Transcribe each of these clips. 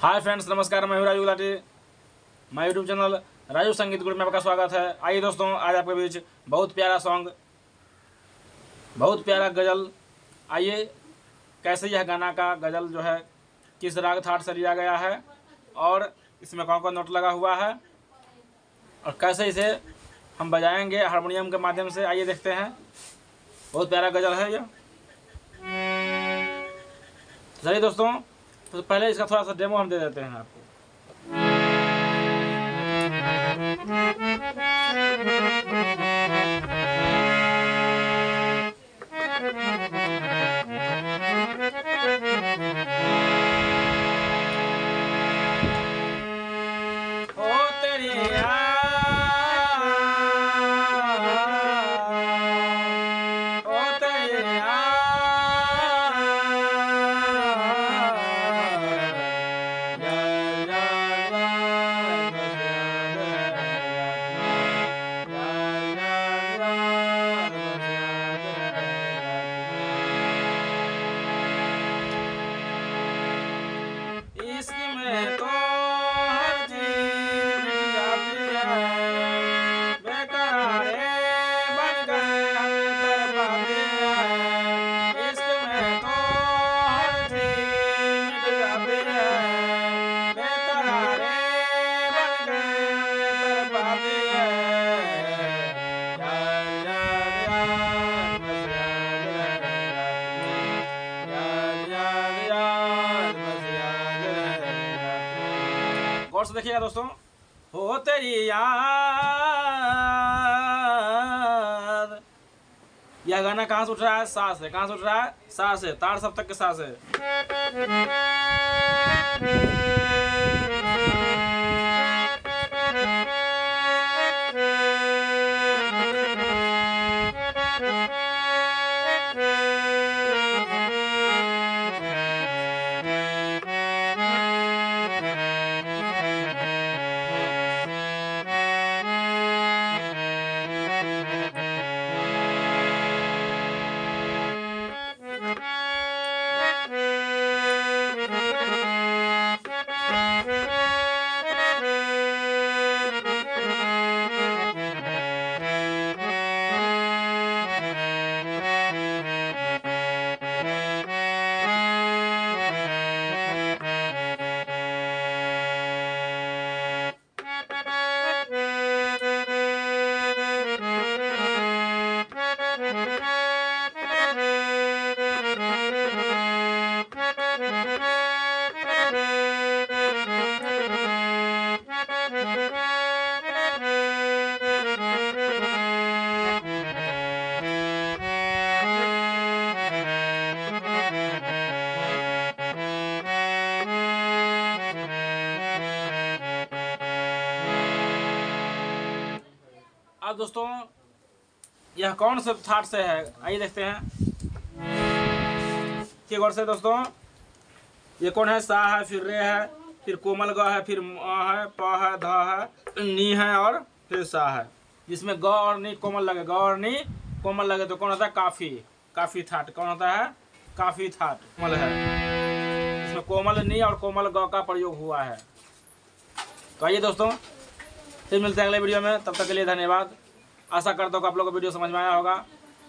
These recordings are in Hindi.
हाय फ्रेंड्स, नमस्कार। मैं हूं Raju Gulati. My YouTube channel Raju संगीत ग्रुप में आपका स्वागत है। आइए दोस्तों, आज आपके बीच बहुत प्यारा सॉन्ग, बहुत प्यारा गज़ल। आइए, कैसे यह गाना का गज़ल जो है किस राग थाट से लिया गया है और इसमें कौन कौन नोट लगा हुआ है और कैसे इसे हम बजाएंगे हारमोनियम के माध्यम से। आइए देखते हैं। बहुत प्यारा गज़ल है यह। चलिए दोस्तों, तो पहले इसका थोड़ा सा डेमो हम दे देते हैं आपको। ओ तेरी इश्क में तो हर चीज मिट जाती है, बेकरारे बन गए हम तरपाते हैं। इश्क में तो हर चीज मिट जाती है, बेकरारे बन गए तरपाते हैं। याद याद याद बस याद रहे, याद याद याद बस याद रहे। गौर से देखिएगा दोस्तों। हो तेरी याद, यह गाना कहाँ से उठ रहा है? सा से। कहाँ से उठ रहा है? सा से। ताड़ सप्तक के सा से। अब दोस्तों, यह कौन से थाट से है? आइए देखते हैं। ठीक गौर से दोस्तों, ये कौन है? सा है, फिर रे है, फिर कोमल ग है, फिर म है, प है, ध है, नी है और फिर सा है। जिसमें ग और नी कोमल लगे, ग और नी कोमल लगे तो कौन होता है? काफी। काफी थाट कौन होता है? काफी थाट कोमल है। इसमें कोमल नी और कोमल ग का प्रयोग हुआ है। तो आइए दोस्तों, फिर मिलते हैं अगले वीडियो में। तब तक के लिए धन्यवाद। आशा करता हूँ कि आप लोगों को वीडियो समझ में आया होगा।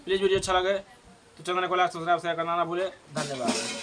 प्लीज़ वीडियो अच्छा लगे तो चैनल को लाइक सब्सक्राइब शेयर करना ना भूले। धन्यवाद।